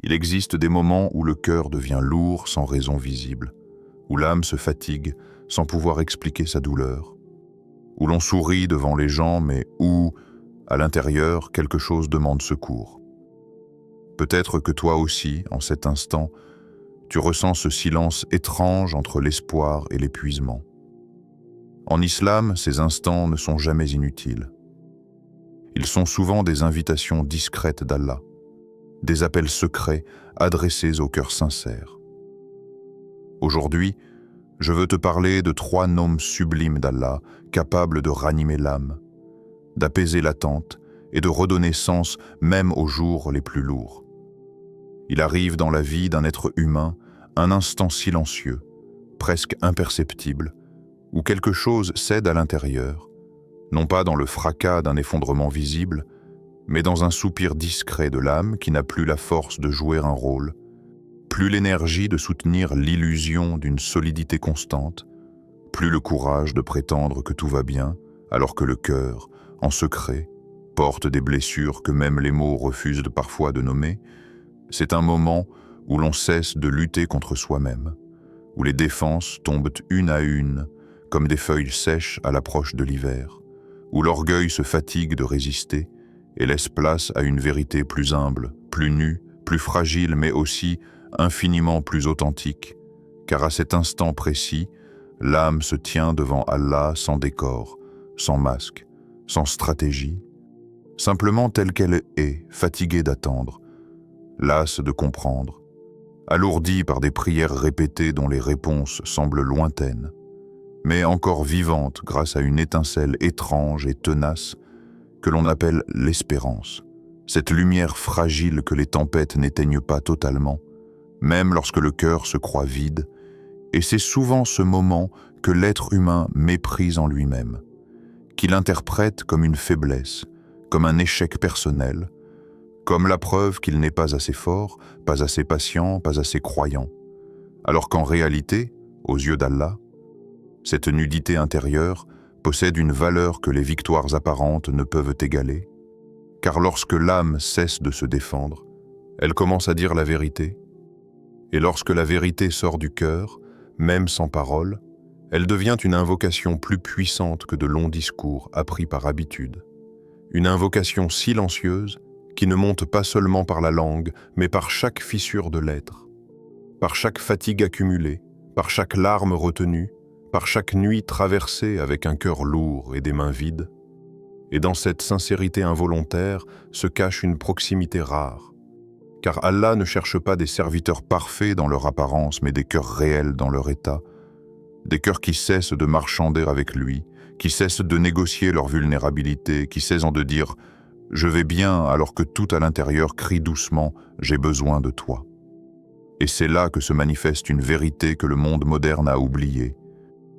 Il existe des moments où le cœur devient lourd sans raison visible, où l'âme se fatigue sans pouvoir expliquer sa douleur, où l'on sourit devant les gens mais où, à l'intérieur, quelque chose demande secours. Peut-être que toi aussi, en cet instant, tu ressens ce silence étrange entre l'espoir et l'épuisement. En islam, ces instants ne sont jamais inutiles. Ils sont souvent des invitations discrètes d'Allah, des appels secrets adressés au cœur sincère. Aujourd'hui, je veux te parler de 3 noms sublimes d'Allah, capables de ranimer l'âme, d'apaiser l'attente et de redonner sens même aux jours les plus lourds. Il arrive dans la vie d'un être humain un instant silencieux, presque imperceptible, où quelque chose cède à l'intérieur, non pas dans le fracas d'un effondrement visible, mais dans un soupir discret de l'âme qui n'a plus la force de jouer un rôle, plus l'énergie de soutenir l'illusion d'une solidité constante, plus le courage de prétendre que tout va bien, alors que le cœur, en secret, porte des blessures que même les mots refusent parfois de nommer. C'est un moment où l'on cesse de lutter contre soi-même, où les défenses tombent une à une, comme des feuilles sèches à l'approche de l'hiver, où l'orgueil se fatigue de résister et laisse place à une vérité plus humble, plus nue, plus fragile, mais aussi infiniment plus authentique, car à cet instant précis, l'âme se tient devant Allah sans décor, sans masque, sans stratégie, simplement telle qu'elle est, fatiguée d'attendre, lasse de comprendre, alourdie par des prières répétées dont les réponses semblent lointaines, mais encore vivante grâce à une étincelle étrange et tenace que l'on appelle l'espérance, cette lumière fragile que les tempêtes n'éteignent pas totalement, même lorsque le cœur se croit vide, et c'est souvent ce moment que l'être humain méprise en lui-même, qu'il interprète comme une faiblesse, comme un échec personnel, comme la preuve qu'il n'est pas assez fort, pas assez patient, pas assez croyant, alors qu'en réalité, aux yeux d'Allah, cette nudité intérieure possède une valeur que les victoires apparentes ne peuvent égaler, car lorsque l'âme cesse de se défendre, elle commence à dire la vérité, et lorsque la vérité sort du cœur, même sans parole, elle devient une invocation plus puissante que de longs discours appris par habitude, une invocation silencieuse qui ne monte pas seulement par la langue, mais par chaque fissure de l'être, par chaque fatigue accumulée, par chaque larme retenue, par chaque nuit traversée avec un cœur lourd et des mains vides. Et dans cette sincérité involontaire se cache une proximité rare, car Allah ne cherche pas des serviteurs parfaits dans leur apparence, mais des cœurs réels dans leur état, des cœurs qui cessent de marchander avec lui, qui cessent de négocier leur vulnérabilité, qui cessent de dire « je vais bien » alors que tout à l'intérieur crie doucement « j'ai besoin de toi ». Et c'est là que se manifeste une vérité que le monde moderne a oubliée,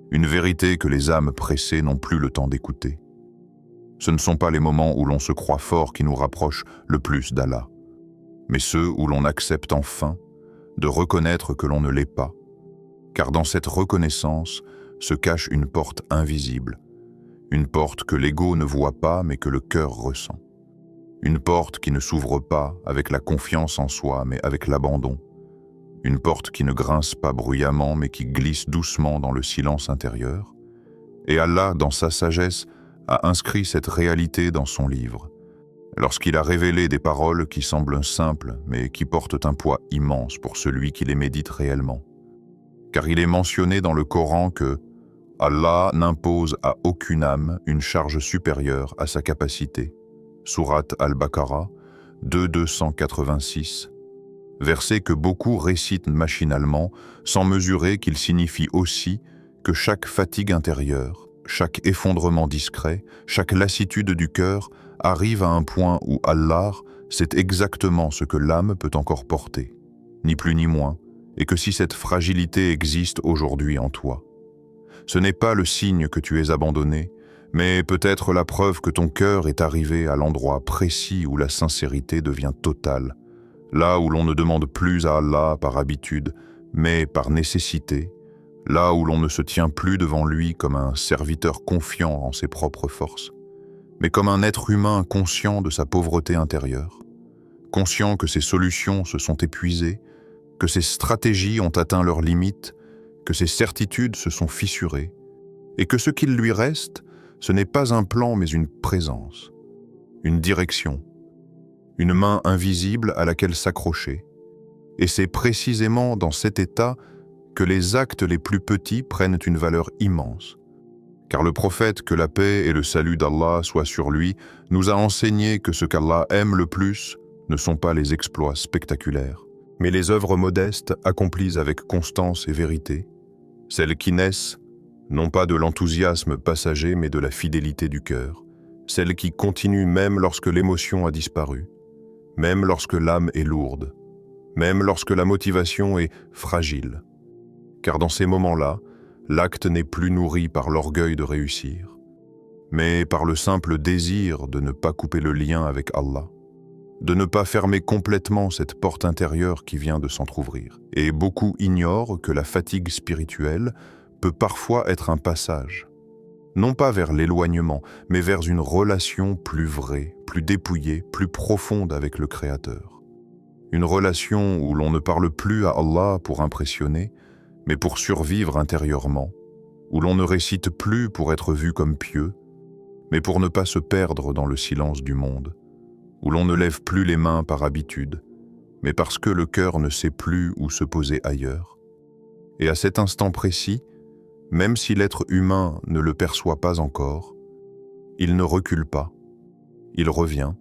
une vérité que les âmes pressées n'ont plus le temps d'écouter. Ce ne sont pas les moments où l'on se croit fort qui nous rapprochent le plus d'Allah, mais ceux où l'on accepte enfin de reconnaître que l'on ne l'est pas, car dans cette reconnaissance se cache une porte invisible, une porte que l'ego ne voit pas mais que le cœur ressent, une porte qui ne s'ouvre pas avec la confiance en soi mais avec l'abandon, une porte qui ne grince pas bruyamment mais qui glisse doucement dans le silence intérieur. Et Allah, dans sa sagesse, a inscrit cette réalité dans son livre, lorsqu'il a révélé des paroles qui semblent simples mais qui portent un poids immense pour celui qui les médite réellement. Car il est mentionné dans le Coran que Allah n'impose à aucune âme une charge supérieure à sa capacité. Sourate Al-Baqarah 286, verset que beaucoup récitent machinalement sans mesurer qu'il signifie aussi que chaque fatigue intérieure, chaque effondrement discret, chaque lassitude du cœur arrive à un point où Allah sait exactement ce que l'âme peut encore porter, ni plus ni moins, et que si cette fragilité existe aujourd'hui en toi, ce n'est pas le signe que tu es abandonné, mais peut-être la preuve que ton cœur est arrivé à l'endroit précis où la sincérité devient totale, là où l'on ne demande plus à Allah par habitude, mais par nécessité, là où l'on ne se tient plus devant lui comme un serviteur confiant en ses propres forces, mais comme un être humain conscient de sa pauvreté intérieure, conscient que ses solutions se sont épuisées, que ses stratégies ont atteint leurs limites, que ses certitudes se sont fissurées, et que ce qu'il lui reste, ce n'est pas un plan mais une présence, une direction, une main invisible à laquelle s'accrocher. Et c'est précisément dans cet état que les actes les plus petits prennent une valeur immense. Car le prophète, que la paix et le salut d'Allah soient sur lui, nous a enseigné que ce qu'Allah aime le plus ne sont pas les exploits spectaculaires, mais les œuvres modestes accomplies avec constance et vérité, celles qui naissent non pas de l'enthousiasme passager mais de la fidélité du cœur, celles qui continuent même lorsque l'émotion a disparu, même lorsque l'âme est lourde, même lorsque la motivation est fragile. Car dans ces moments-là, l'acte n'est plus nourri par l'orgueil de réussir, mais par le simple désir de ne pas couper le lien avec Allah, de ne pas fermer complètement cette porte intérieure qui vient de s'entr'ouvrir. Et beaucoup ignorent que la fatigue spirituelle peut parfois être un passage, non pas vers l'éloignement, mais vers une relation plus vraie, plus dépouillée, plus profonde avec le Créateur. Une relation où l'on ne parle plus à Allah pour impressionner, mais pour survivre intérieurement, où l'on ne récite plus pour être vu comme pieux, mais pour ne pas se perdre dans le silence du monde, où l'on ne lève plus les mains par habitude, mais parce que le cœur ne sait plus où se poser ailleurs. Et à cet instant précis, même si l'être humain ne le perçoit pas encore, il ne recule pas, il revient,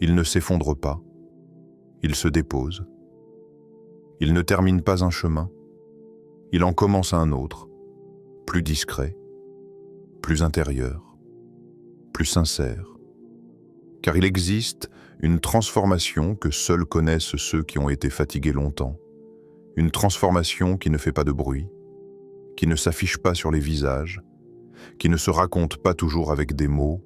il ne s'effondre pas, il se dépose, il ne termine pas un chemin, il en commence un autre, plus discret, plus intérieur, plus sincère. Car il existe une transformation que seuls connaissent ceux qui ont été fatigués longtemps, une transformation qui ne fait pas de bruit, qui ne s'affiche pas sur les visages, qui ne se raconte pas toujours avec des mots,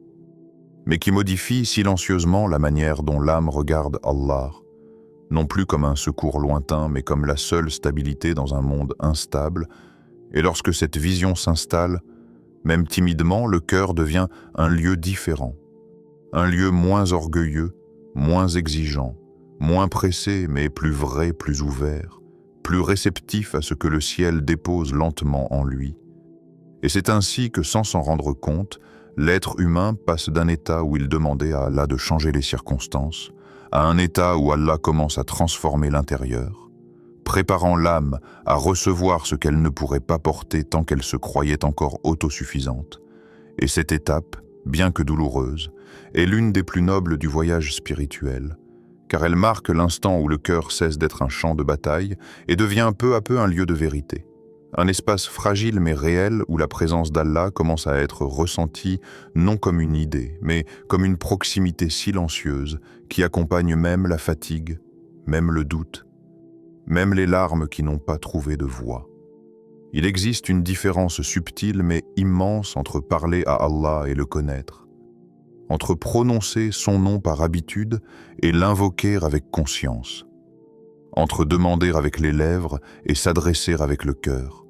mais qui modifie silencieusement la manière dont l'âme regarde Allah, non plus comme un secours lointain, mais comme la seule stabilité dans un monde instable. Et lorsque cette vision s'installe, même timidement, le cœur devient un lieu différent, un lieu moins orgueilleux, moins exigeant, moins pressé, mais plus vrai, plus ouvert, plus réceptif à ce que le ciel dépose lentement en lui. Et c'est ainsi que, sans s'en rendre compte, l'être humain passe d'un état où il demandait à Allah de changer les circonstances, à un état où Allah commence à transformer l'intérieur, préparant l'âme à recevoir ce qu'elle ne pourrait pas porter tant qu'elle se croyait encore autosuffisante. Et cette étape, bien que douloureuse, est l'une des plus nobles du voyage spirituel, car elle marque l'instant où le cœur cesse d'être un champ de bataille et devient peu à peu un lieu de vérité. Un espace fragile mais réel où la présence d'Allah commence à être ressentie non comme une idée, mais comme une proximité silencieuse qui accompagne même la fatigue, même le doute, même les larmes qui n'ont pas trouvé de voix. Il existe une différence subtile mais immense entre parler à Allah et le connaître, entre prononcer son nom par habitude et l'invoquer avec conscience, entre demander avec les lèvres et s'adresser avec le cœur.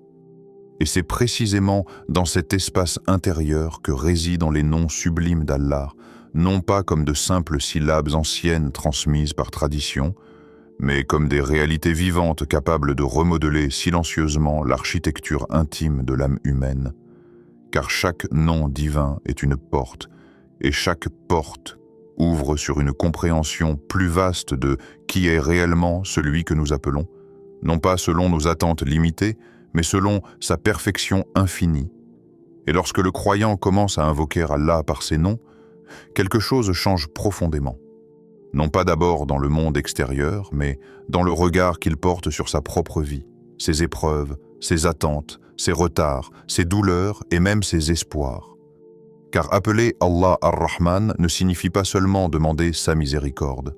Et c'est précisément dans cet espace intérieur que résident les noms sublimes d'Allah, non pas comme de simples syllabes anciennes transmises par tradition, mais comme des réalités vivantes capables de remodeler silencieusement l'architecture intime de l'âme humaine. Car chaque nom divin est une porte, et chaque porte ouvre sur une compréhension plus vaste de qui est réellement celui que nous appelons, non pas selon nos attentes limitées, mais selon sa perfection infinie. Et lorsque le croyant commence à invoquer Allah par ses noms, quelque chose change profondément. Non pas d'abord dans le monde extérieur, mais dans le regard qu'il porte sur sa propre vie, ses épreuves, ses attentes, ses retards, ses douleurs et même ses espoirs. Car appeler Allah Ar-Rahman ne signifie pas seulement demander sa miséricorde,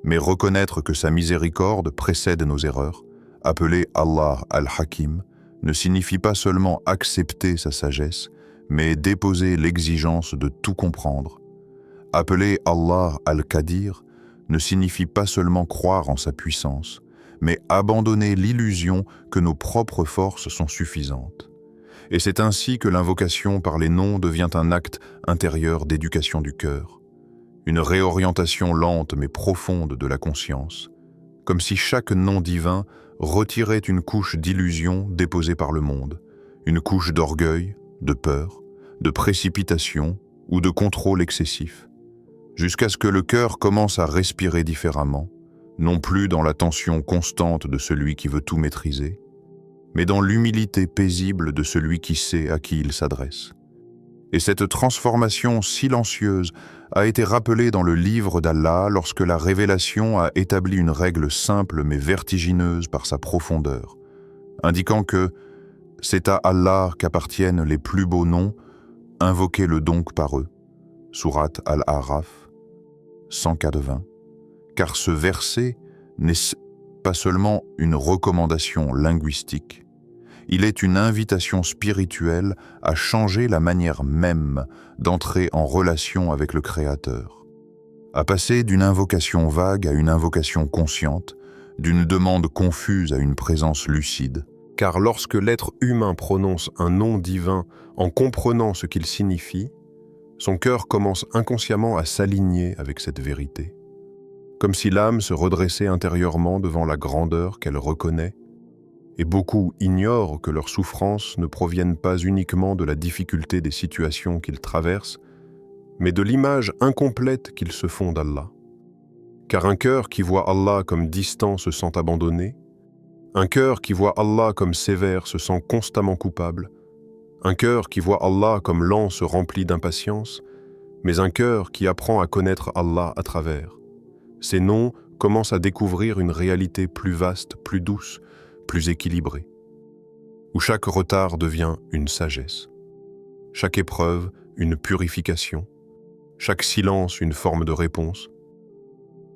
mais reconnaître que sa miséricorde précède nos erreurs. Appeler Allah Al-Hakim ne signifie pas seulement accepter sa sagesse, mais déposer l'exigence de tout comprendre. Appeler Allah Al-Qadir ne signifie pas seulement croire en sa puissance, mais abandonner l'illusion que nos propres forces sont suffisantes. Et c'est ainsi que l'invocation par les noms devient un acte intérieur d'éducation du cœur, une réorientation lente mais profonde de la conscience, comme si chaque nom divin retirait une couche d'illusion déposée par le monde, une couche d'orgueil, de peur, de précipitation ou de contrôle excessif, jusqu'à ce que le cœur commence à respirer différemment, non plus dans la tension constante de celui qui veut tout maîtriser, mais dans l'humilité paisible de celui qui sait à qui il s'adresse. Et cette transformation silencieuse a été rappelée dans le livre d'Allah lorsque la révélation a établi une règle simple mais vertigineuse par sa profondeur, indiquant que c'est à Allah qu'appartiennent les plus beaux noms, invoquez-le donc par eux. Sourate Al-A'raf 180. Car ce verset n'est pas seulement une recommandation linguistique, il est une invitation spirituelle à changer la manière même d'entrer en relation avec le Créateur, à passer d'une invocation vague à une invocation consciente, d'une demande confuse à une présence lucide. Car lorsque l'être humain prononce un nom divin en comprenant ce qu'il signifie, son cœur commence inconsciemment à s'aligner avec cette vérité, comme si l'âme se redressait intérieurement devant la grandeur qu'elle reconnaît. Et beaucoup ignorent que leurs souffrances ne proviennent pas uniquement de la difficulté des situations qu'ils traversent, mais de l'image incomplète qu'ils se font d'Allah. Car un cœur qui voit Allah comme distant se sent abandonné, un cœur qui voit Allah comme sévère se sent constamment coupable, un cœur qui voit Allah comme lent se remplit d'impatience, mais un cœur qui apprend à connaître Allah à travers. Ces noms commencent à découvrir une réalité plus vaste, plus douce, plus équilibrée, où chaque retard devient une sagesse, chaque épreuve une purification, chaque silence une forme de réponse.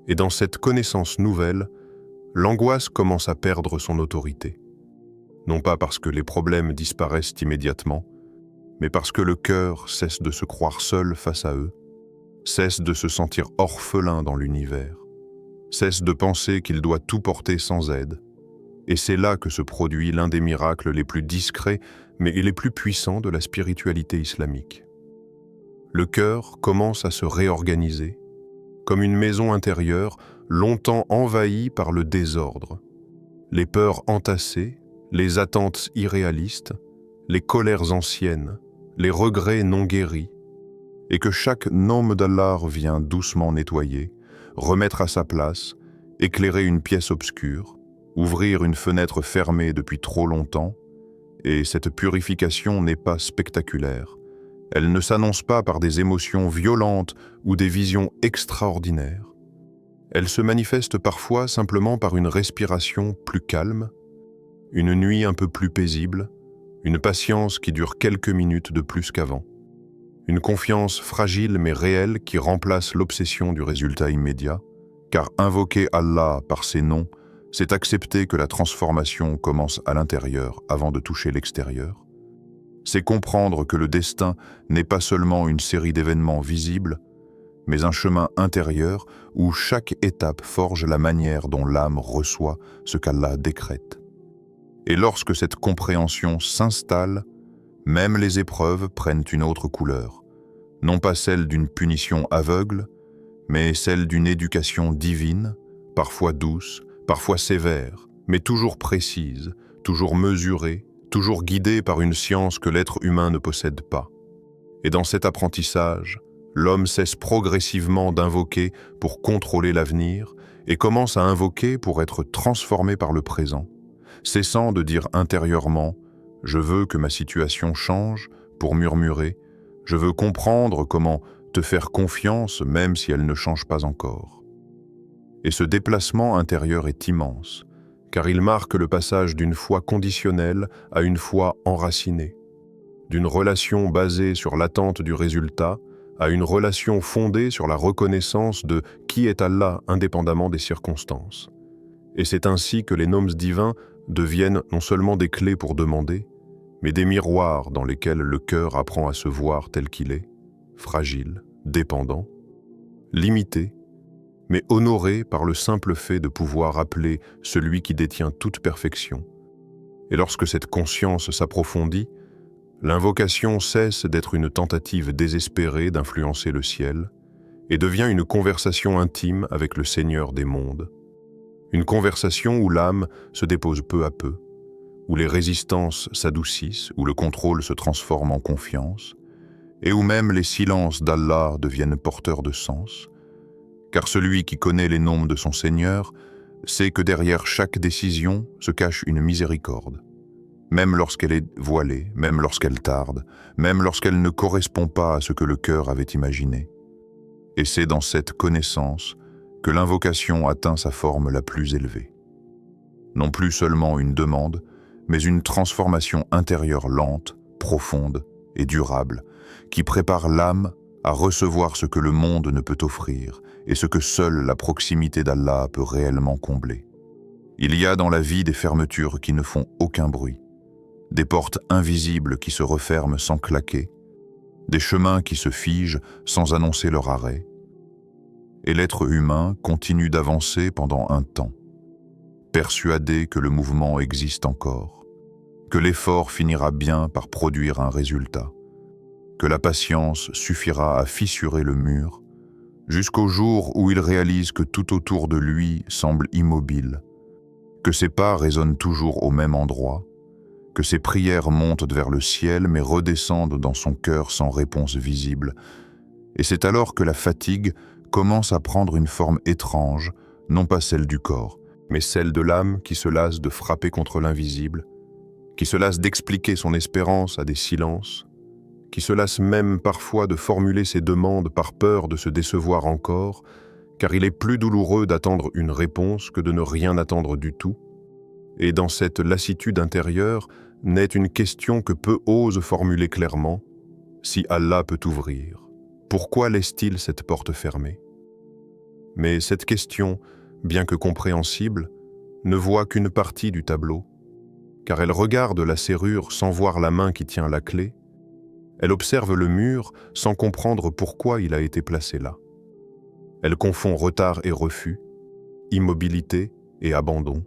Et dans cette connaissance nouvelle, l'angoisse commence à perdre son autorité, non pas parce que les problèmes disparaissent immédiatement, mais parce que le cœur cesse de se croire seul face à eux, cesse de se sentir orphelin dans l'univers, cesse de penser qu'il doit tout porter sans aide. Et c'est là que se produit l'un des miracles les plus discrets, mais les plus puissants de la spiritualité islamique. Le cœur commence à se réorganiser, comme une maison intérieure longtemps envahie par le désordre, les peurs entassées, les attentes irréalistes, les colères anciennes, les regrets non guéris, et que chaque nom d'Allah vient doucement nettoyer, remettre à sa place, éclairer une pièce obscure, ouvrir une fenêtre fermée depuis trop longtemps, et cette purification n'est pas spectaculaire. Elle ne s'annonce pas par des émotions violentes ou des visions extraordinaires. Elle se manifeste parfois simplement par une respiration plus calme, une nuit un peu plus paisible, une patience qui dure quelques minutes de plus qu'avant, une confiance fragile mais réelle qui remplace l'obsession du résultat immédiat, car invoquer Allah par ses noms, c'est accepter que la transformation commence à l'intérieur avant de toucher l'extérieur. C'est comprendre que le destin n'est pas seulement une série d'événements visibles, mais un chemin intérieur où chaque étape forge la manière dont l'âme reçoit ce qu'Allah décrète. Et lorsque cette compréhension s'installe, même les épreuves prennent une autre couleur, non pas celle d'une punition aveugle, mais celle d'une éducation divine, parfois douce, parfois sévère, mais toujours précise, toujours mesurée, toujours guidée par une science que l'être humain ne possède pas. Et dans cet apprentissage, l'homme cesse progressivement d'invoquer pour contrôler l'avenir et commence à invoquer pour être transformé par le présent, cessant de dire intérieurement « je veux que ma situation change » pour murmurer « je veux comprendre comment te faire confiance même si elle ne change pas encore ». Et ce déplacement intérieur est immense, car il marque le passage d'une foi conditionnelle à une foi enracinée, d'une relation basée sur l'attente du résultat à une relation fondée sur la reconnaissance de qui est Allah indépendamment des circonstances. Et c'est ainsi que les noms divins deviennent non seulement des clés pour demander, mais des miroirs dans lesquels le cœur apprend à se voir tel qu'il est, fragile, dépendant, limité, mais honoré par le simple fait de pouvoir appeler celui qui détient toute perfection. Et lorsque cette conscience s'approfondit, l'invocation cesse d'être une tentative désespérée d'influencer le ciel, et devient une conversation intime avec le Seigneur des mondes. Une conversation où l'âme se dépose peu à peu, où les résistances s'adoucissent, où le contrôle se transforme en confiance, et où même les silences d'Allah deviennent porteurs de sens, car celui qui connaît les noms de son Seigneur sait que derrière chaque décision se cache une miséricorde, même lorsqu'elle est voilée, même lorsqu'elle tarde, même lorsqu'elle ne correspond pas à ce que le cœur avait imaginé. Et c'est dans cette connaissance que l'invocation atteint sa forme la plus élevée. Non plus seulement une demande, mais une transformation intérieure lente, profonde et durable, qui prépare l'âme à recevoir ce que le monde ne peut offrir et ce que seule la proximité d'Allah peut réellement combler. Il y a dans la vie des fermetures qui ne font aucun bruit, des portes invisibles qui se referment sans claquer, des chemins qui se figent sans annoncer leur arrêt. Et l'être humain continue d'avancer pendant un temps, persuadé que le mouvement existe encore, que l'effort finira bien par produire un résultat, que la patience suffira à fissurer le mur, jusqu'au jour où il réalise que tout autour de lui semble immobile, que ses pas résonnent toujours au même endroit, que ses prières montent vers le ciel mais redescendent dans son cœur sans réponse visible. Et c'est alors que la fatigue commence à prendre une forme étrange, non pas celle du corps, mais celle de l'âme qui se lasse de frapper contre l'invisible, qui se lasse d'expliquer son espérance à des silences, qui se lasse même parfois de formuler ses demandes par peur de se décevoir encore, car il est plus douloureux d'attendre une réponse que de ne rien attendre du tout. Et dans cette lassitude intérieure naît une question que peu osent formuler clairement: si Allah peut ouvrir, pourquoi laisse-t-il cette porte fermée? Mais cette question, bien que compréhensible, ne voit qu'une partie du tableau, car elle regarde la serrure sans voir la main qui tient la clé. Elle observe le mur sans comprendre pourquoi il a été placé là. Elle confond retard et refus, immobilité et abandon,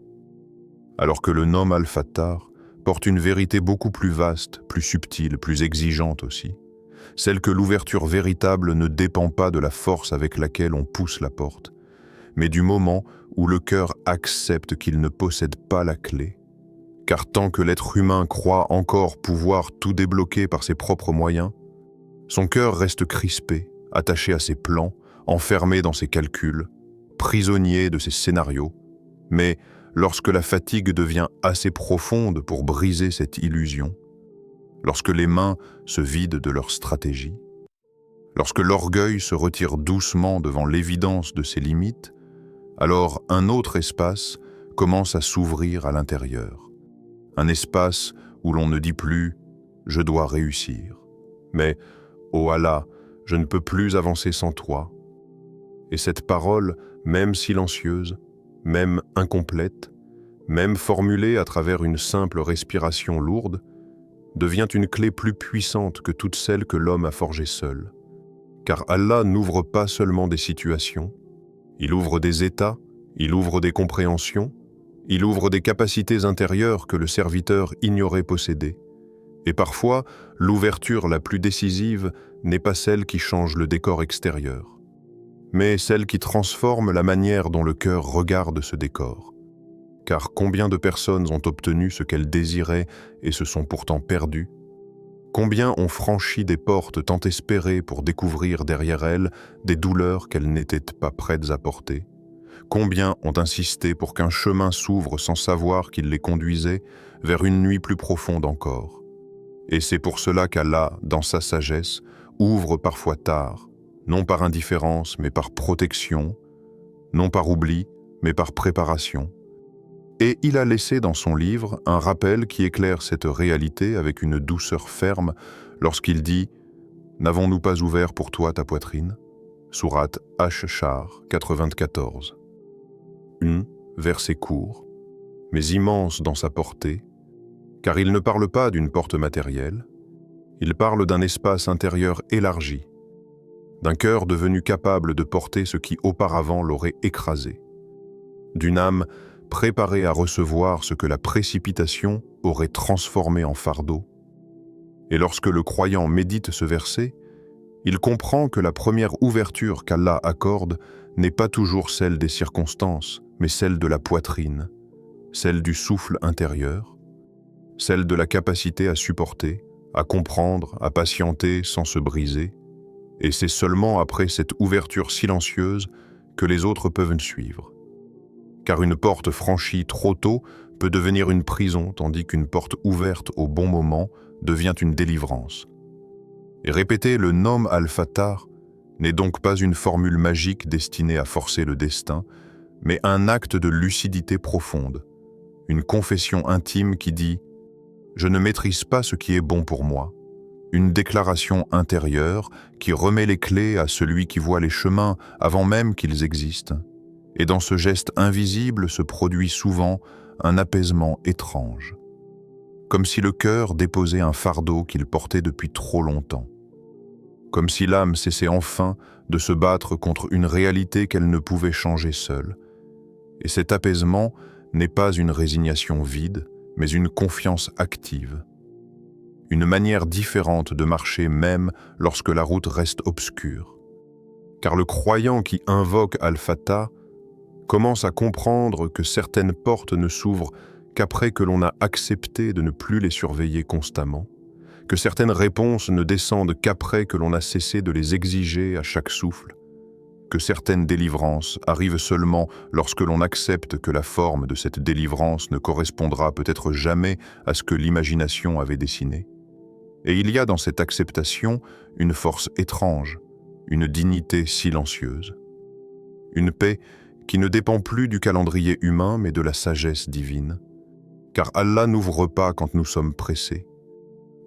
alors que le Nom al-Fattar porte une vérité beaucoup plus vaste, plus subtile, plus exigeante aussi, celle que l'ouverture véritable ne dépend pas de la force avec laquelle on pousse la porte, mais du moment où le cœur accepte qu'il ne possède pas la clé, car tant que l'être humain croit encore pouvoir tout débloquer par ses propres moyens, son cœur reste crispé, attaché à ses plans, enfermé dans ses calculs, prisonnier de ses scénarios. Mais lorsque la fatigue devient assez profonde pour briser cette illusion, lorsque les mains se vident de leur stratégie, lorsque l'orgueil se retire doucement devant l'évidence de ses limites, alors un autre espace commence à s'ouvrir à l'intérieur. Un espace où l'on ne dit plus « je dois réussir », mais « oh Allah, je ne peux plus avancer sans toi ». Et cette parole, même silencieuse, même incomplète, même formulée à travers une simple respiration lourde, devient une clé plus puissante que toutes celles que l'homme a forgées seul. Car Allah n'ouvre pas seulement des situations, il ouvre des états, il ouvre des compréhensions, il ouvre des capacités intérieures que le serviteur ignorait posséder. Et parfois, l'ouverture la plus décisive n'est pas celle qui change le décor extérieur, mais celle qui transforme la manière dont le cœur regarde ce décor. Car combien de personnes ont obtenu ce qu'elles désiraient et se sont pourtant perdues? Combien ont franchi des portes tant espérées pour découvrir derrière elles des douleurs qu'elles n'étaient pas prêtes à porter? Combien ont insisté pour qu'un chemin s'ouvre sans savoir qu'il les conduisait vers une nuit plus profonde encore? Et c'est pour cela qu'Allah, dans sa sagesse, ouvre parfois tard, non par indifférence mais par protection, non par oubli mais par préparation. Et il a laissé dans son livre un rappel qui éclaire cette réalité avec une douceur ferme lorsqu'il dit « N'avons-nous pas ouvert pour toi ta poitrine » Sourate Ash-Shar 94. Verset court, mais immense dans sa portée, car il ne parle pas d'une porte matérielle, il parle d'un espace intérieur élargi, d'un cœur devenu capable de porter ce qui auparavant l'aurait écrasé, d'une âme préparée à recevoir ce que la précipitation aurait transformé en fardeau. Et lorsque le croyant médite ce verset, Il comprend que la première ouverture qu'Allah accorde n'est pas toujours celle des circonstances, mais celle de la poitrine, celle du souffle intérieur, celle de la capacité à supporter, à comprendre, à patienter sans se briser, et c'est seulement après cette ouverture silencieuse que les autres peuvent suivre. Car une porte franchie trop tôt peut devenir une prison, tandis qu'une porte ouverte au bon moment devient une délivrance. Et répéter le Nom al-Fatah n'est donc pas une formule magique destinée à forcer le destin, mais un acte de lucidité profonde, une confession intime qui dit « Je ne maîtrise pas ce qui est bon pour moi », une déclaration intérieure qui remet les clés à celui qui voit les chemins avant même qu'ils existent. Et dans ce geste invisible se produit souvent un apaisement étrange, comme si le cœur déposait un fardeau qu'il portait depuis trop longtemps, comme si l'âme cessait enfin de se battre contre une réalité qu'elle ne pouvait changer seule. Et cet apaisement n'est pas une résignation vide, mais une confiance active, une manière différente de marcher même lorsque la route reste obscure. Car le croyant qui invoque Al-Fatah commence à comprendre que certaines portes ne s'ouvrent qu'après que l'on a accepté de ne plus les surveiller constamment, que certaines réponses ne descendent qu'après que l'on a cessé de les exiger à chaque souffle, que certaines délivrances arrivent seulement lorsque l'on accepte que la forme de cette délivrance ne correspondra peut-être jamais à ce que l'imagination avait dessiné. Et il y a dans cette acceptation une force étrange, une dignité silencieuse, une paix qui ne dépend plus du calendrier humain mais de la sagesse divine. Car Allah n'ouvre pas quand nous sommes pressés.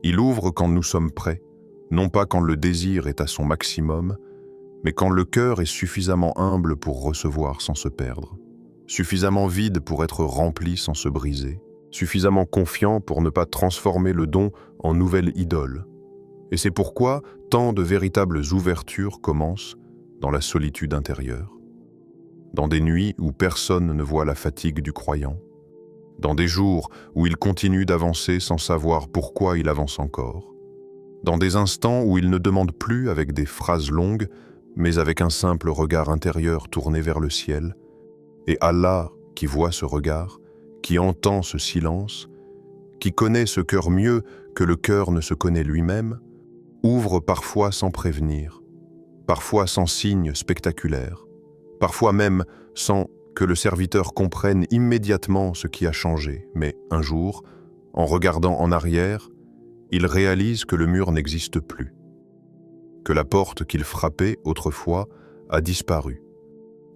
Il ouvre quand nous sommes prêts, non pas quand le désir est à son maximum, mais quand le cœur est suffisamment humble pour recevoir sans se perdre, suffisamment vide pour être rempli sans se briser, suffisamment confiant pour ne pas transformer le don en nouvelle idole. Et c'est pourquoi tant de véritables ouvertures commencent dans la solitude intérieure, dans des nuits où personne ne voit la fatigue du croyant, dans des jours où il continue d'avancer sans savoir pourquoi il avance encore, dans des instants où il ne demande plus avec des phrases longues, mais avec un simple regard intérieur tourné vers le ciel, et Allah, qui voit ce regard, qui entend ce silence, qui connaît ce cœur mieux que le cœur ne se connaît lui-même, ouvre parfois sans prévenir, parfois sans signe spectaculaire, parfois même sans que le serviteur comprenne immédiatement ce qui a changé, mais un jour, en regardant en arrière, il réalise que le mur n'existe plus, que la porte qu'il frappait autrefois a disparu,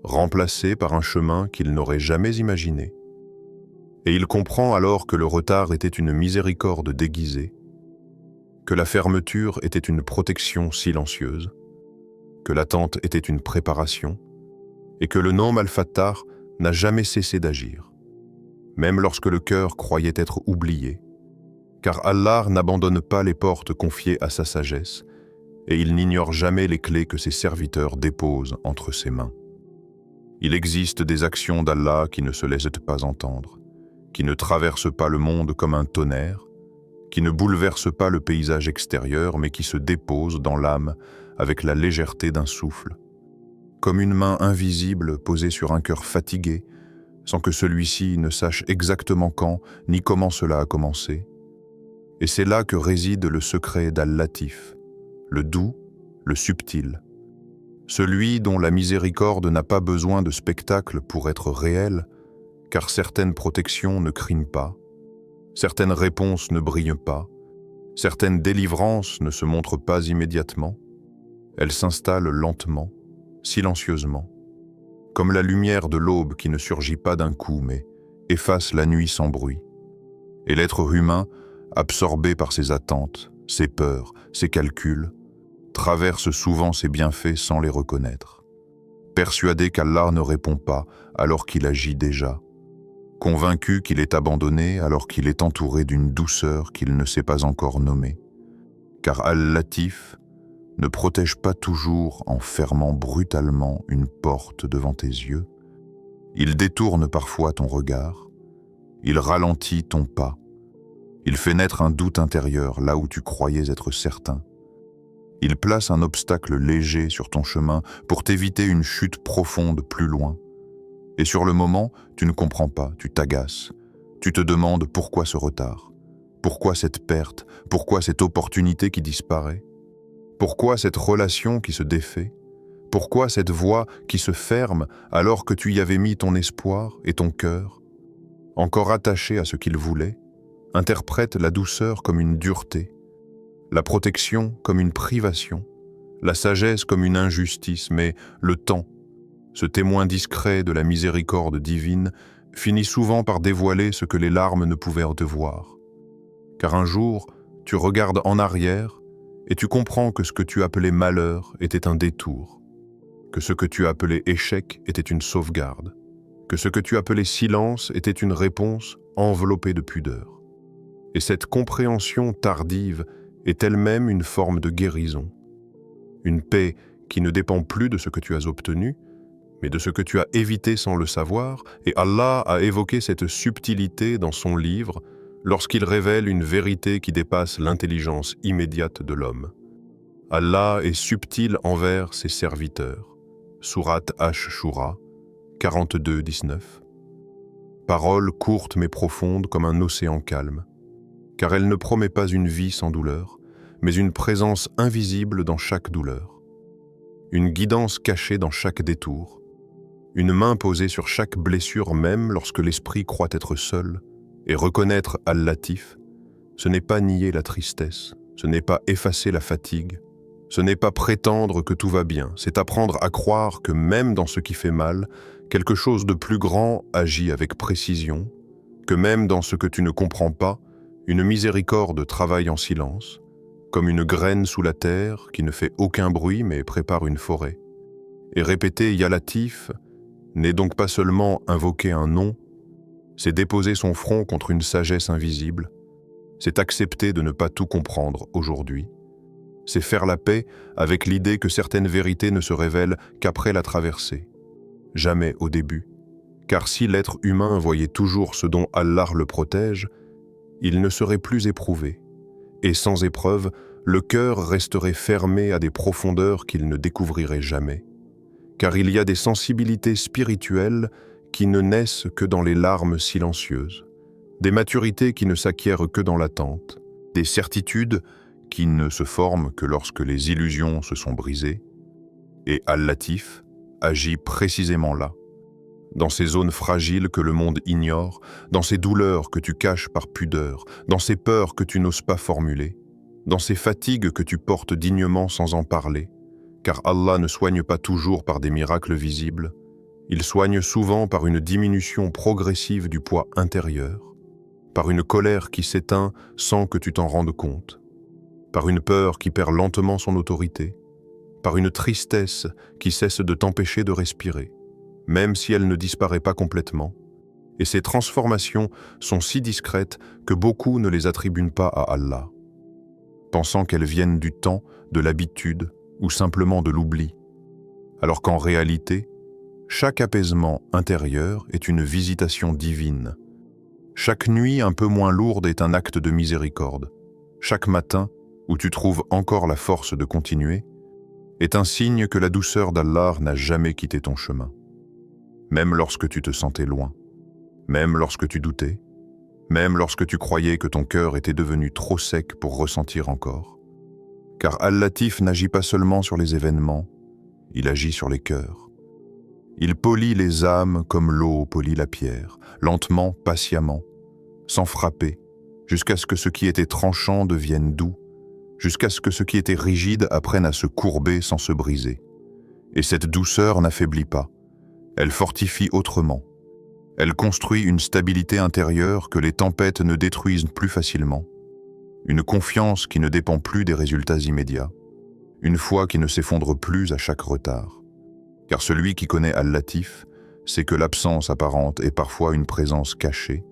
remplacée par un chemin qu'il n'aurait jamais imaginé. Et il comprend alors que le retard était une miséricorde déguisée, que la fermeture était une protection silencieuse, que l'attente était une préparation, et que le Nom al-Fatah n'a jamais cessé d'agir, même lorsque le cœur croyait être oublié, car Allah n'abandonne pas les portes confiées à sa sagesse, et il n'ignore jamais les clés que ses serviteurs déposent entre ses mains. Il existe des actions d'Allah qui ne se laissent pas entendre, qui ne traversent pas le monde comme un tonnerre, qui ne bouleversent pas le paysage extérieur, mais qui se déposent dans l'âme avec la légèreté d'un souffle, comme une main invisible posée sur un cœur fatigué, sans que celui-ci ne sache exactement quand ni comment cela a commencé. Et c'est là que réside le secret d'Al-Latif, le doux, le subtil, celui dont la miséricorde n'a pas besoin de spectacle pour être réelle, car certaines protections ne crient pas, certaines réponses ne brillent pas, certaines délivrances ne se montrent pas immédiatement, elles s'installent lentement, silencieusement, comme la lumière de l'aube qui ne surgit pas d'un coup, mais efface la nuit sans bruit. Et l'être humain, absorbé par ses attentes, ses peurs, ses calculs, traverse souvent ses bienfaits sans les reconnaître, persuadé qu'Allah ne répond pas alors qu'il agit déjà, convaincu qu'il est abandonné alors qu'il est entouré d'une douceur qu'il ne sait pas encore nommer. Car Al-Latif ne protège pas toujours en fermant brutalement une porte devant tes yeux. Il détourne parfois ton regard, il ralentit ton pas, il fait naître un doute intérieur là où tu croyais être certain. Il place un obstacle léger sur ton chemin pour t'éviter une chute profonde plus loin. Et sur le moment, tu ne comprends pas, tu t'agaces. Tu te demandes pourquoi ce retard? Pourquoi cette perte? Pourquoi cette opportunité qui disparaît? Pourquoi cette relation qui se défait? Pourquoi cette voie qui se ferme alors que tu y avais mis ton espoir et ton cœur? Encore attaché à ce qu'il voulait, interprète la douceur comme une dureté, la protection comme une privation, la sagesse comme une injustice, mais le temps, ce témoin discret de la miséricorde divine, finit souvent par dévoiler ce que les larmes ne pouvaient te voir. Car un jour, tu regardes en arrière et tu comprends que ce que tu appelais malheur était un détour, que ce que tu appelais échec était une sauvegarde, que ce que tu appelais silence était une réponse enveloppée de pudeur. Et cette compréhension tardive est elle-même une forme de guérison, une paix qui ne dépend plus de ce que tu as obtenu, mais de ce que tu as évité sans le savoir, et Allah a évoqué cette subtilité dans son livre lorsqu'il révèle une vérité qui dépasse l'intelligence immédiate de l'homme. Allah est subtil envers ses serviteurs. Sourate Ash-Shura, 42-19. Parole courte mais profonde comme un océan calme, car elle ne promet pas une vie sans douleur, mais une présence invisible dans chaque douleur, une guidance cachée dans chaque détour, une main posée sur chaque blessure même lorsque l'esprit croit être seul, et reconnaître Al-Latif, ce n'est pas nier la tristesse, ce n'est pas effacer la fatigue, ce n'est pas prétendre que tout va bien, c'est apprendre à croire que même dans ce qui fait mal, quelque chose de plus grand agit avec précision, que même dans ce que tu ne comprends pas, une miséricorde travaille en silence, comme une graine sous la terre qui ne fait aucun bruit mais prépare une forêt. Et répéter Ya Latif n'est donc pas seulement invoquer un nom, c'est déposer son front contre une sagesse invisible, c'est accepter de ne pas tout comprendre aujourd'hui, c'est faire la paix avec l'idée que certaines vérités ne se révèlent qu'après la traversée, jamais au début, car si l'être humain voyait toujours ce dont Allah le protège, il ne serait plus éprouvé, et sans épreuve, le cœur resterait fermé à des profondeurs qu'il ne découvrirait jamais, car il y a des sensibilités spirituelles qui ne naissent que dans les larmes silencieuses, des maturités qui ne s'acquièrent que dans l'attente, des certitudes qui ne se forment que lorsque les illusions se sont brisées, et Al-Latif agit précisément là, dans ces zones fragiles que le monde ignore, dans ces douleurs que tu caches par pudeur, dans ces peurs que tu n'oses pas formuler, dans ces fatigues que tu portes dignement sans en parler, car Allah ne soigne pas toujours par des miracles visibles, il soigne souvent par une diminution progressive du poids intérieur, par une colère qui s'éteint sans que tu t'en rendes compte, par une peur qui perd lentement son autorité, par une tristesse qui cesse de t'empêcher de respirer, même si elle ne disparaît pas complètement. Et ces transformations sont si discrètes que beaucoup ne les attribuent pas à Allah, pensant qu'elles viennent du temps, de l'habitude ou simplement de l'oubli, alors qu'en réalité, chaque apaisement intérieur est une visitation divine. Chaque nuit un peu moins lourde est un acte de miséricorde. Chaque matin, où tu trouves encore la force de continuer, est un signe que la douceur d'Allah n'a jamais quitté ton chemin. Même lorsque tu te sentais loin, même lorsque tu doutais, même lorsque tu croyais que ton cœur était devenu trop sec pour ressentir encore. Car Al-Latif n'agit pas seulement sur les événements, il agit sur les cœurs. Il polit les âmes comme l'eau polit la pierre, lentement, patiemment, sans frapper, jusqu'à ce que ce qui était tranchant devienne doux, jusqu'à ce que ce qui était rigide apprenne à se courber sans se briser. Et cette douceur n'affaiblit pas, elle fortifie autrement. Elle construit une stabilité intérieure que les tempêtes ne détruisent plus facilement, une confiance qui ne dépend plus des résultats immédiats, une foi qui ne s'effondre plus à chaque retard. Car celui qui connaît Al-Latif sait que l'absence apparente est parfois une présence cachée,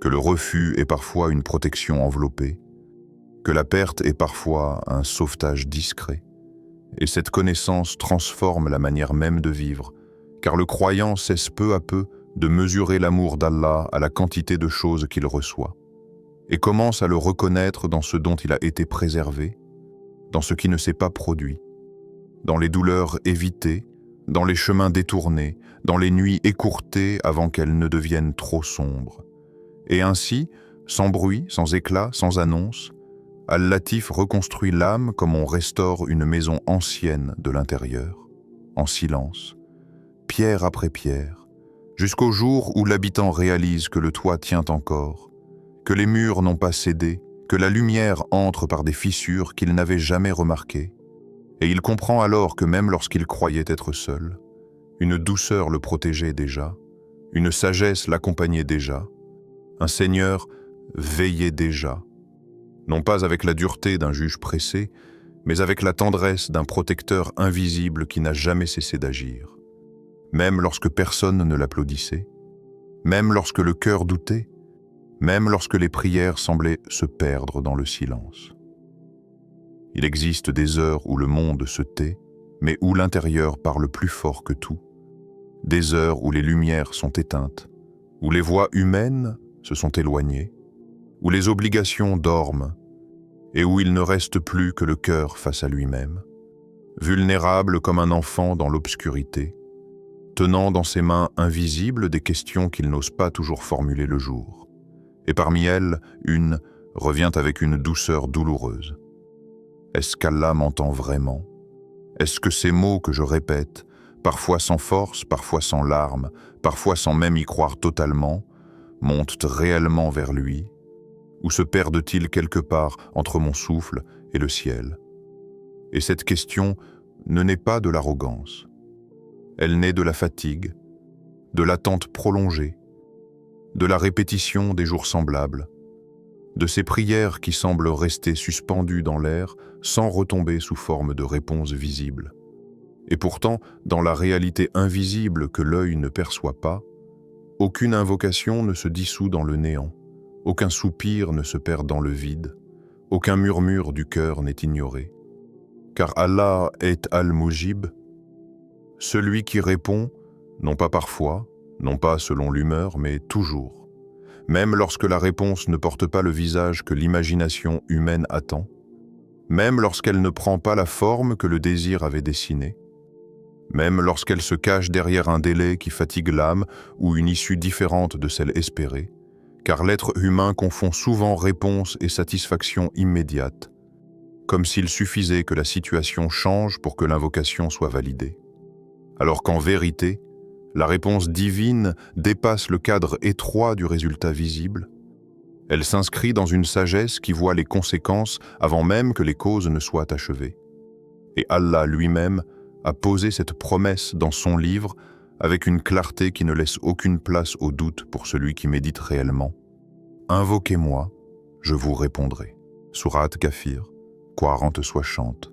que le refus est parfois une protection enveloppée, que la perte est parfois un sauvetage discret. Et cette connaissance transforme la manière même de vivre, car le croyant cesse peu à peu de mesurer l'amour d'Allah à la quantité de choses qu'il reçoit, et commence à le reconnaître dans ce dont il a été préservé, dans ce qui ne s'est pas produit, dans les douleurs évitées, dans les chemins détournés, dans les nuits écourtées avant qu'elles ne deviennent trop sombres. Et ainsi, sans bruit, sans éclat, sans annonce, Al-Latif reconstruit l'âme comme on restaure une maison ancienne de l'intérieur, en silence, pierre après pierre, jusqu'au jour où l'habitant réalise que le toit tient encore, que les murs n'ont pas cédé, que la lumière entre par des fissures qu'il n'avait jamais remarquées, et il comprend alors que même lorsqu'il croyait être seul, une douceur le protégeait déjà, une sagesse l'accompagnait déjà, un Seigneur veillait déjà, non pas avec la dureté d'un juge pressé, mais avec la tendresse d'un protecteur invisible qui n'a jamais cessé d'agir. Même lorsque personne ne l'applaudissait, même lorsque le cœur doutait, même lorsque les prières semblaient se perdre dans le silence. Il existe des heures où le monde se tait, mais où l'intérieur parle plus fort que tout. Des heures où les lumières sont éteintes, où les voix humaines se sont éloignées, où les obligations dorment, et où il ne reste plus que le cœur face à lui-même, vulnérable comme un enfant dans l'obscurité, tenant dans ses mains invisibles des questions qu'il n'ose pas toujours formuler le jour. Et parmi elles, une revient avec une douceur douloureuse. Est-ce qu'Allah m'entend vraiment? Est-ce que ces mots que je répète, parfois sans force, parfois sans larmes, parfois sans même y croire totalement, montent réellement vers lui? Ou se perdent-ils quelque part entre mon souffle et le ciel? Et cette question ne naît pas de l'arrogance. Elle naît de la fatigue, de l'attente prolongée, de la répétition des jours semblables, de ces prières qui semblent rester suspendues dans l'air sans retomber sous forme de réponse visible. Et pourtant, dans la réalité invisible que l'œil ne perçoit pas, aucune invocation ne se dissout dans le néant, aucun soupir ne se perd dans le vide, aucun murmure du cœur n'est ignoré. Car Allah est Al-Mujib, celui qui répond, non pas parfois, non pas selon l'humeur, mais toujours. Même lorsque la réponse ne porte pas le visage que l'imagination humaine attend, même lorsqu'elle ne prend pas la forme que le désir avait dessinée, même lorsqu'elle se cache derrière un délai qui fatigue l'âme ou une issue différente de celle espérée, car l'être humain confond souvent réponse et satisfaction immédiate, comme s'il suffisait que la situation change pour que l'invocation soit validée. Alors qu'en vérité, la réponse divine dépasse le cadre étroit du résultat visible. Elle s'inscrit dans une sagesse qui voit les conséquences avant même que les causes ne soient achevées. Et Allah lui-même a posé cette promesse dans son livre avec une clarté qui ne laisse aucune place au doute pour celui qui médite réellement. Invoquez-moi, je vous répondrai. Sourate Ghafir, 40-60.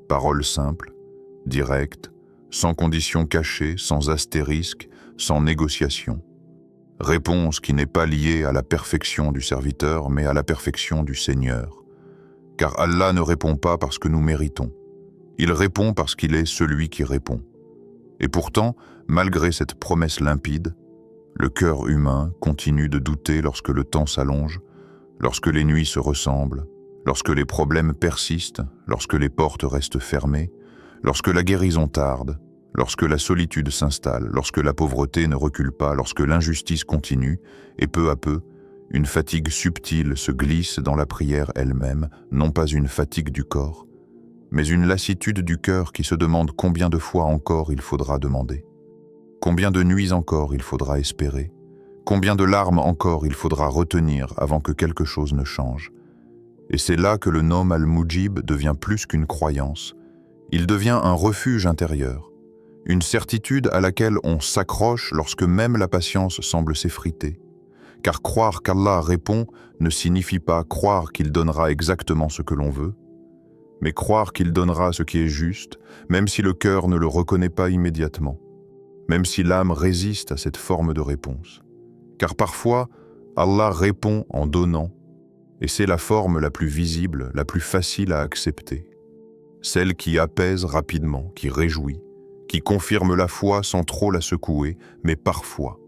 Paroles simples, directes, sans conditions cachées, sans astérisque, sans négociation. Réponse qui n'est pas liée à la perfection du serviteur, mais à la perfection du Seigneur. Car Allah ne répond pas parce que nous méritons. Il répond parce qu'il est celui qui répond. Et pourtant, malgré cette promesse limpide, le cœur humain continue de douter lorsque le temps s'allonge, lorsque les nuits se ressemblent, lorsque les problèmes persistent, lorsque les portes restent fermées, lorsque la guérison tarde, lorsque la solitude s'installe, lorsque la pauvreté ne recule pas, lorsque l'injustice continue, et peu à peu, une fatigue subtile se glisse dans la prière elle-même, non pas une fatigue du corps, mais une lassitude du cœur qui se demande combien de fois encore il faudra demander, combien de nuits encore il faudra espérer, combien de larmes encore il faudra retenir avant que quelque chose ne change. Et c'est là que le nom Al-Mujib devient plus qu'une croyance, il devient un refuge intérieur, une certitude à laquelle on s'accroche lorsque même la patience semble s'effriter. Car croire qu'Allah répond ne signifie pas croire qu'il donnera exactement ce que l'on veut, mais croire qu'il donnera ce qui est juste, même si le cœur ne le reconnaît pas immédiatement, même si l'âme résiste à cette forme de réponse. Car parfois, Allah répond en donnant, et c'est la forme la plus visible, la plus facile à accepter, celle qui apaise rapidement, qui réjouit, qui confirme la foi sans trop la secouer, mais parfois.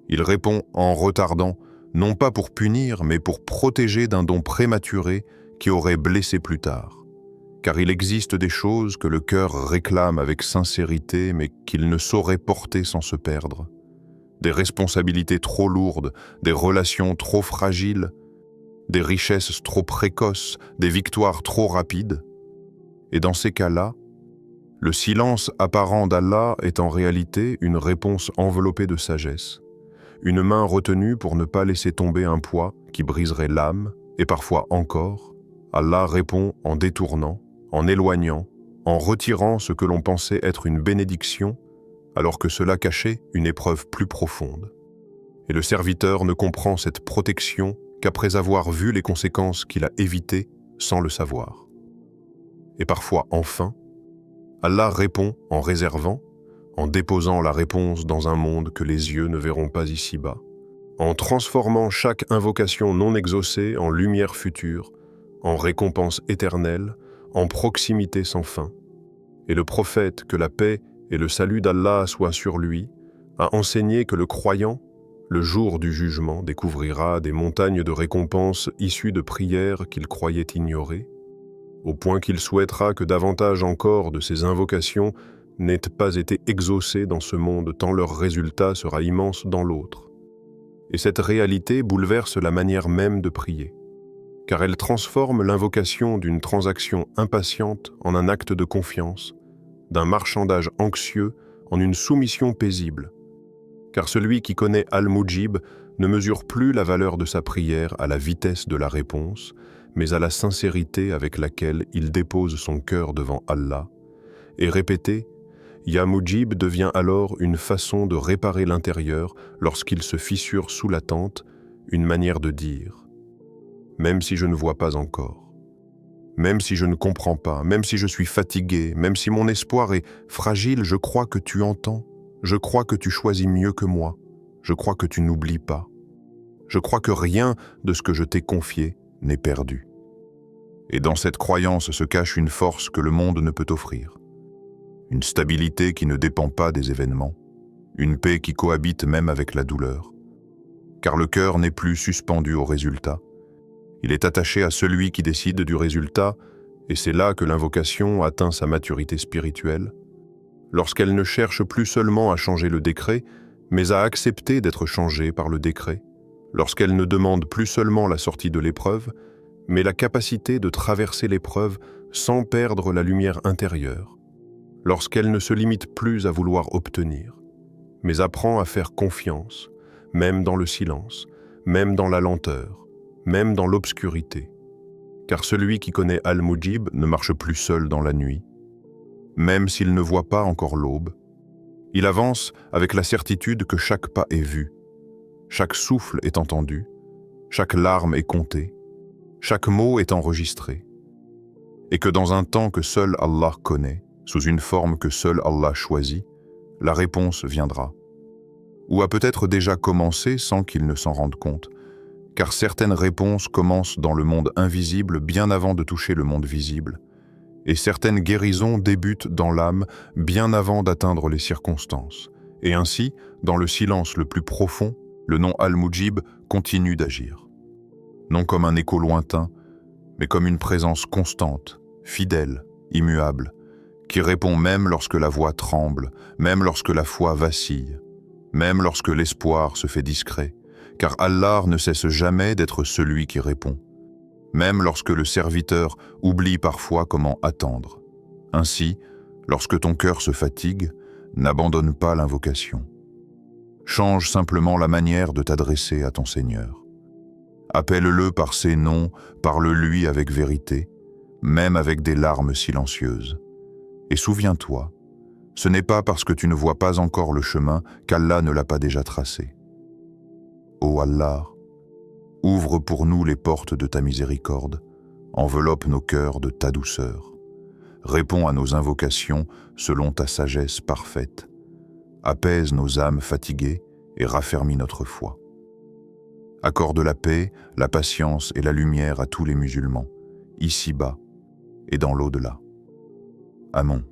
Il répond en retardant, non pas pour punir, mais pour protéger d'un don prématuré qui aurait blessé plus tard. car il existe des choses que le cœur réclame avec sincérité mais qu'il ne saurait porter sans se perdre. Des responsabilités trop lourdes, des relations trop fragiles, des richesses trop précoces, des victoires trop rapides. Et dans ces cas-là, le silence apparent d'Allah est en réalité une réponse enveloppée de sagesse, une main retenue pour ne pas laisser tomber un poids qui briserait l'âme, et parfois encore, Allah répond en détournant, en éloignant, en retirant ce que l'on pensait être une bénédiction, alors que cela cachait une épreuve plus profonde. Et le serviteur ne comprend cette protection qu'après avoir vu les conséquences qu'il a évitées sans le savoir. Et parfois, enfin, Allah répond en réservant, en déposant la réponse dans un monde que les yeux ne verront pas ici-bas, en transformant chaque invocation non exaucée en lumière future, en récompense éternelle, en proximité sans fin. Et le prophète, que la paix et le salut d'Allah soient sur lui, a enseigné que le croyant, le jour du jugement, découvrira des montagnes de récompenses issues de prières qu'il croyait ignorer, au point qu'il souhaitera que davantage encore de ces invocations n'aient pas été exaucées dans ce monde tant leur résultat sera immense dans l'autre. Et cette réalité bouleverse la manière même de prier, car elle transforme l'invocation d'une transaction impatiente en un acte de confiance, d'un marchandage anxieux en une soumission paisible, car celui qui connaît Al-Mujib ne mesure plus la valeur de sa prière à la vitesse de la réponse, mais à la sincérité avec laquelle il dépose son cœur devant Allah, et répéter « Ya Mujib » devient alors une façon de réparer l'intérieur lorsqu'il se fissure sous l'attente, une manière de dire « Même si je ne vois pas encore, même si je ne comprends pas, même si je suis fatigué, même si mon espoir est fragile, je crois que tu entends, je crois que tu choisis mieux que moi, je crois que tu n'oublies pas, je crois que rien de ce que je t'ai confié n'est perdu. » Et dans cette croyance se cache une force que le monde ne peut offrir, une stabilité qui ne dépend pas des événements, une paix qui cohabite même avec la douleur, car le cœur n'est plus suspendu au résultat, il est attaché à celui qui décide du résultat, et c'est là que l'invocation atteint sa maturité spirituelle, lorsqu'elle ne cherche plus seulement à changer le décret, mais à accepter d'être changée par le décret, lorsqu'elle ne demande plus seulement la sortie de l'épreuve, mais la capacité de traverser l'épreuve sans perdre la lumière intérieure, lorsqu'elle ne se limite plus à vouloir obtenir, mais apprend à faire confiance, même dans le silence, même dans la lenteur, même dans l'obscurité. Car celui qui connaît Al-Mujib ne marche plus seul dans la nuit, même s'il ne voit pas encore l'aube. Il avance avec la certitude que chaque pas est vu, chaque souffle est entendu, chaque larme est comptée, chaque mot est enregistré, et que dans un temps que seul Allah connaît, sous une forme que seul Allah choisit, la réponse viendra, ou a peut-être déjà commencé sans qu'il ne s'en rende compte, car certaines réponses commencent dans le monde invisible bien avant de toucher le monde visible, et certaines guérisons débutent dans l'âme bien avant d'atteindre les circonstances, et ainsi, dans le silence le plus profond, le nom Al-Mujib continue d'agir. Non comme un écho lointain, mais comme une présence constante, fidèle, immuable, qui répond même lorsque la voix tremble, même lorsque la foi vacille, même lorsque l'espoir se fait discret, car Allah ne cesse jamais d'être celui qui répond, même lorsque le serviteur oublie parfois comment attendre. Ainsi, lorsque ton cœur se fatigue, n'abandonne pas l'invocation. Change simplement la manière de t'adresser à ton Seigneur. Appelle-le par ses noms, parle-lui avec vérité, même avec des larmes silencieuses. Et souviens-toi, ce n'est pas parce que tu ne vois pas encore le chemin qu'Allah ne l'a pas déjà tracé. Ô Allah, ouvre pour nous les portes de ta miséricorde, enveloppe nos cœurs de ta douceur, réponds à nos invocations selon ta sagesse parfaite, apaise nos âmes fatiguées et raffermis notre foi. Accorde la paix, la patience et la lumière à tous les musulmans, ici-bas et dans l'au-delà. Amen.